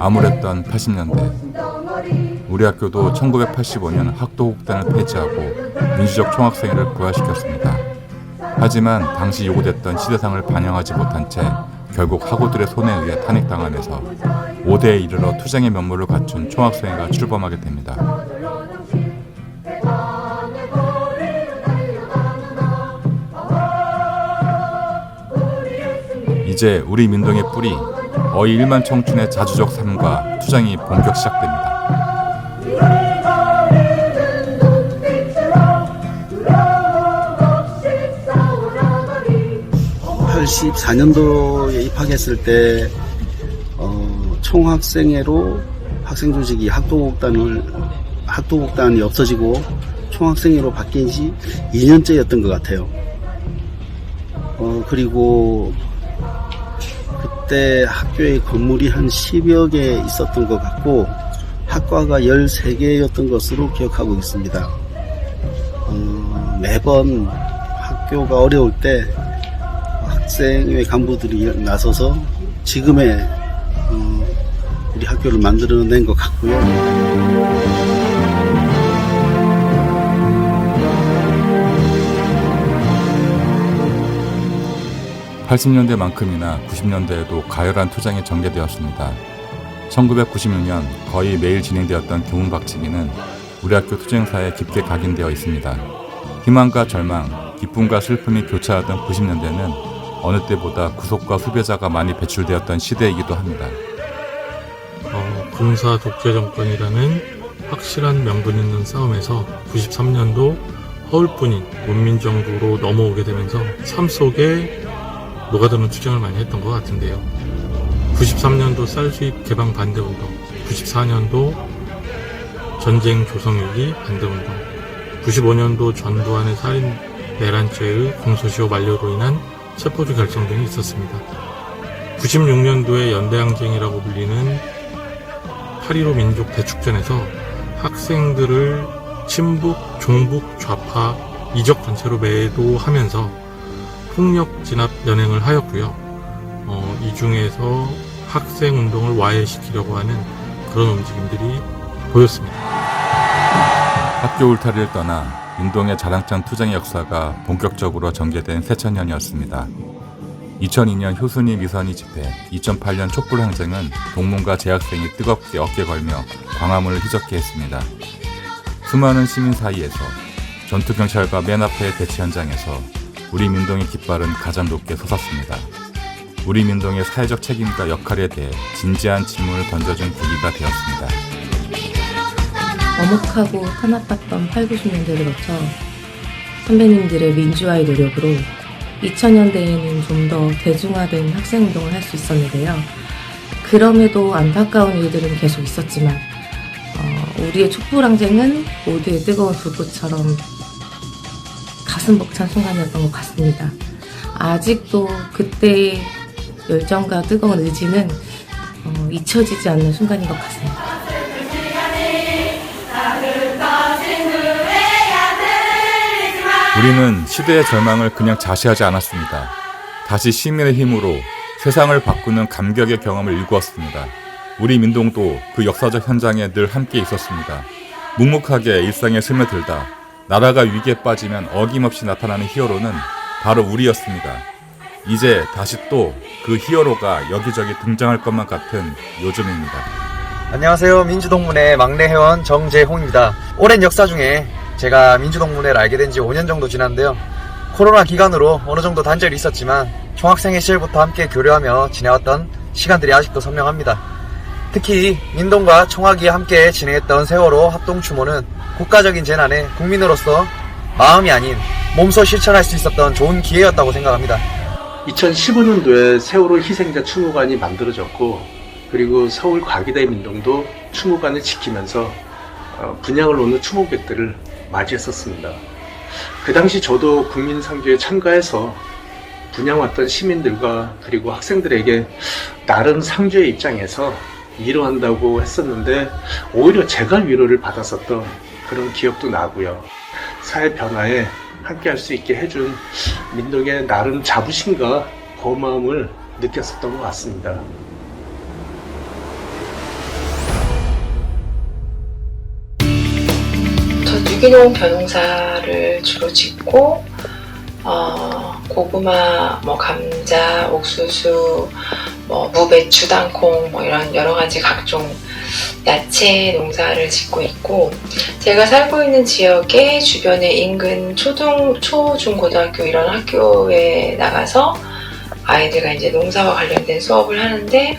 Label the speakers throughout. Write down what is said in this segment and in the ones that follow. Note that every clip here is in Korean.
Speaker 1: 암울했던 80년대. 우리 학교도 1985년 학도곡단을 폐지하고 민주적 총학생회를 부활시켰습니다. 하지만 당시 요구됐던 시대상을 반영하지 못한 채 결국 학우들의 손에 의해 탄핵당하면서 5대에 이르러 투쟁의 면모를 갖춘 총학생회가 출범하게 됩니다. 이제 우리 민동의 뿌리, 어이 1만 청춘의 자주적 삶과 투쟁이 본격 시작됩니다.
Speaker 2: 84년도에 입학했을 때 총학생회로 학생조직이 학도곡단이 없어지고 총학생회로 바뀐 지 2년째였던 것 같아요. 그리고 그때 학교의 건물이 한 10여 개 있었던 것 같고 학과가 13개였던 것으로 기억하고 있습니다. 매번 학교가 어려울 때 학생회 간부들이 나서서 지금의 우리 학교를 만들어낸 것 같고요.
Speaker 1: 80년대만큼이나 90년대에도 가열한 투쟁이 전개되었습니다. 1996년 거의 매일 진행되었던 교문박치기는 우리 학교 투쟁사에 깊게 각인되어 있습니다. 희망과 절망, 기쁨과 슬픔이 교차하던 90년대는 어느 때보다 구속과 후배자가 많이 배출되었던 시대이기도 합니다.
Speaker 3: 군사 독재 정권이라는 확실한 명분 있는 싸움에서 93년도 허울뿐인 문민정부로 넘어오게 되면서 삶 속에 녹아드는 투쟁을 많이 했던 것 같은데요. 93년도 쌀 수입 개방 반대운동, 94년도 전쟁 조성위기 반대운동, 95년도 전두환의 살인 내란죄의 공소시효 만료로 인한 체포주 결정 등이 있었습니다. 96년도에 연대항쟁이라고 불리는 8.15 민족 대축전에서 학생들을 친북, 종북, 좌파, 이적 단체로 매도하면서 폭력 진압 연행을 하였고요. 이 중에서 학생 운동을 와해시키려고 하는 그런 움직임들이 보였습니다.
Speaker 1: 학교 울타리를 떠나 민동의 자랑찬 투쟁의 역사가 본격적으로 전개된 새천년이었습니다. 2002년 효순이 미선이 집회, 2008년 촛불항쟁은 동문과 재학생이 뜨겁게 어깨 걸며 광화문을 휘젓게 했습니다. 수많은 시민 사이에서 전투경찰과 맨 앞의 대치 현장에서 우리 민동의 깃발은 가장 높게 솟았습니다. 우리 민동의 사회적 책임과 역할에 대해 진지한 질문을 던져준 계기가 되었습니다.
Speaker 4: 엄혹하고 탄압받던 8, 90년대를 거쳐 선배님들의 민주화의 노력으로 2000년대에는 좀 더 대중화된 학생운동을 할 수 있었는데요. 그럼에도 안타까운 일들은 계속 있었지만 우리의 촛불항쟁은 모두의 뜨거운 불꽃처럼 가슴 벅찬 순간이었던 것 같습니다. 아직도 그때의 열정과 뜨거운 의지는 잊혀지지 않는 순간인 것 같습니다.
Speaker 1: 우리는 시대의 절망을 그냥 자시하지 않았습니다. 다시 시민의 힘으로 세상을 바꾸는 감격의 경험을 일구었습니다. 우리 민동도 그 역사적 현장에 늘 함께 있었습니다. 묵묵하게 일상에 스며들다 나라가 위기에 빠지면 어김없이 나타나는 히어로는 바로 우리였습니다. 이제 다시 또 그 히어로가 여기저기 등장할 것만 같은 요즘입니다.
Speaker 5: 안녕하세요. 민주동문회 막내 회원 정재홍입니다. 오랜 역사 중에 제가 민주동문회를 알게 된 지 5년 정도 지났는데요. 코로나 기간으로 어느 정도 단절이 있었지만 총학생회 시절부터 함께 교류하며 지내왔던 시간들이 아직도 선명합니다. 특히 민동과 총학이 함께 진행했던 세월호 합동추모는 국가적인 재난에 국민으로서 마음이 아닌 몸소 실천할 수 있었던 좋은 기회였다고 생각합니다.
Speaker 6: 2015년도에 세월호 희생자 추모관이 만들어졌고, 그리고 서울 과기대 민동도 추모관을 지키면서 분향을 오는 추모객들을 맞이했었습니다. 그 당시 저도 국민상주에 참가해서 분향 왔던 시민들과 그리고 학생들에게 나름 상주의 입장에서 위로한다고 했었는데 오히려 제가 위로를 받았었던 그런 기억도 나고요. 사회 변화에 함께 할 수 있게 해준 민동의 나름 자부심과 고마움을 느꼈었던 것 같습니다.
Speaker 4: 유기농 벼농사를 주로 짓고 고구마, 감자, 옥수수, 무배추, 땅콩 이런 여러 가지 각종 야채 농사를 짓고 있고, 제가 살고 있는 지역의 주변에 인근 초, 중, 고등학교 이런 학교에 나가서 아이들과 이제 농사와 관련된 수업을 하는데,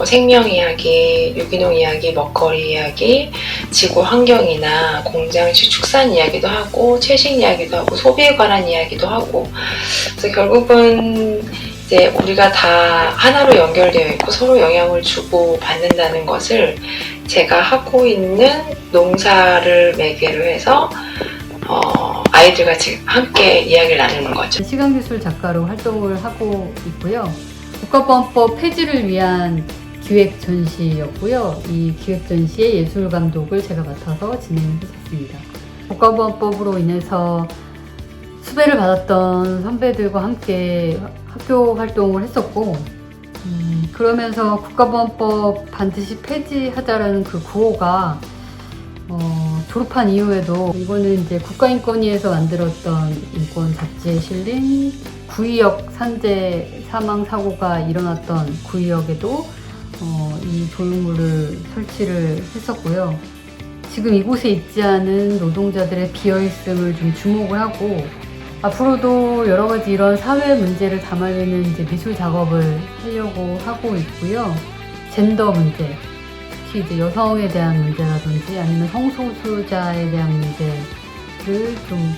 Speaker 4: 생명 이야기, 유기농 이야기, 먹거리 이야기, 지구 환경이나 공장 축산 이야기도 하고, 채식 이야기도 하고, 소비에 관한 이야기도 하고, 그래서 결국은 이제 우리가 다 하나로 연결되어 있고 서로 영향을 주고 받는다는 것을 제가 하고 있는 농사를 매개로 해서 아이들과 지금 함께 이야기를 나누는 거죠.
Speaker 7: 시각미술 작가로 활동을 하고 있고요. 국가보안법 폐지를 위한 기획 전시였고요. 이 기획 전시의 예술 감독을 제가 맡아서 진행했었습니다. 국가보안법으로 인해서 수배를 받았던 선배들과 함께 학교 활동을 했었고, 그러면서 국가보안법 반드시 폐지하자라는 그 구호가 졸업한 이후에도, 이거는 이제 국가인권위에서 만들었던 인권 잡지에 실린 구의역 산재 사망 사고가 일어났던 구의역에도 이 조형물을 설치를 했었고요. 지금 이곳에 있지 않은 노동자들의 비어있음을 좀 주목을 하고, 앞으로도 여러 가지 이런 사회 문제를 담아내는 이제 미술 작업을 하려고 하고 있고요. 젠더 문제, 특히 이제 여성에 대한 문제라든지 아니면 성소수자에 대한 문제를 좀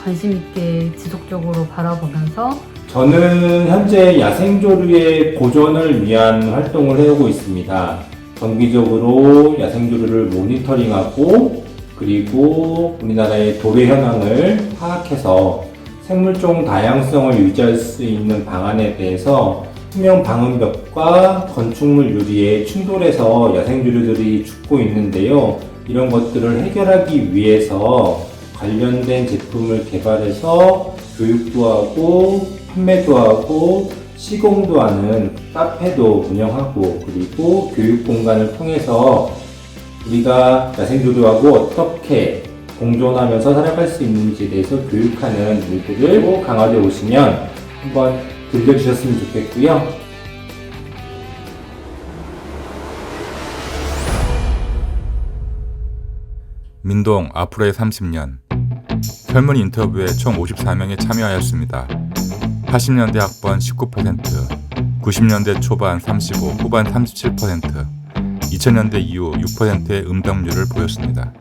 Speaker 7: 관심 있게 지속적으로 바라보면서,
Speaker 8: 저는 현재 야생조류의 보존을 위한 활동을 해오고 있습니다. 정기적으로 야생조류를 모니터링하고, 그리고 우리나라의 도래 현황을 파악해서 생물종 다양성을 유지할 수 있는 방안에 대해서 수명 방음벽과 건축물 유리에 충돌해서 야생조류들이 죽고 있는데요. 이런 것들을 해결하기 위해서 관련된 제품을 개발해서 교육도 하고 판매도 하고 시공도 하는 카페도 운영하고, 그리고 교육 공간을 통해서 우리가 야생조류하고 어떻게 공존하면서 살아갈 수 있는지에 대해서 교육하는 일들을 강화되어 오시면 한번 들려주셨으면 좋겠고요.
Speaker 1: 민동 앞으로의 30년. 설문 인터뷰에 총 54명이 참여하였습니다. 80년대 학번 19%, 90년대 초반 35, 후반 37%, 2000년대 이후 6%의 음덕률을 보였습니다.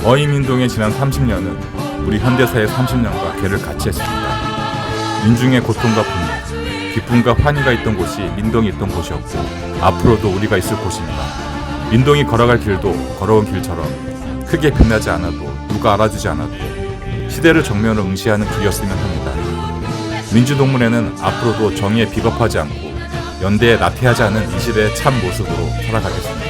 Speaker 1: 어이민동의 지난 30년은 우리 현대사의 30년과 개를 같이 했습니다. 민중의 고통과 분노, 기쁨과 환희가 있던 곳이 민동이 있던 곳이었고, 앞으로도 우리가 있을 곳입니다. 민동이 걸어갈 길도 걸어온 길처럼 크게 빛나지 않아도, 누가 알아주지 않아도 시대를 정면으로 응시하는 길이었으면 합니다. 민주동문회는 앞으로도 정의에 비겁하지 않고 연대에 나태하지 않은 이 시대의 참 모습으로 살아가겠습니다.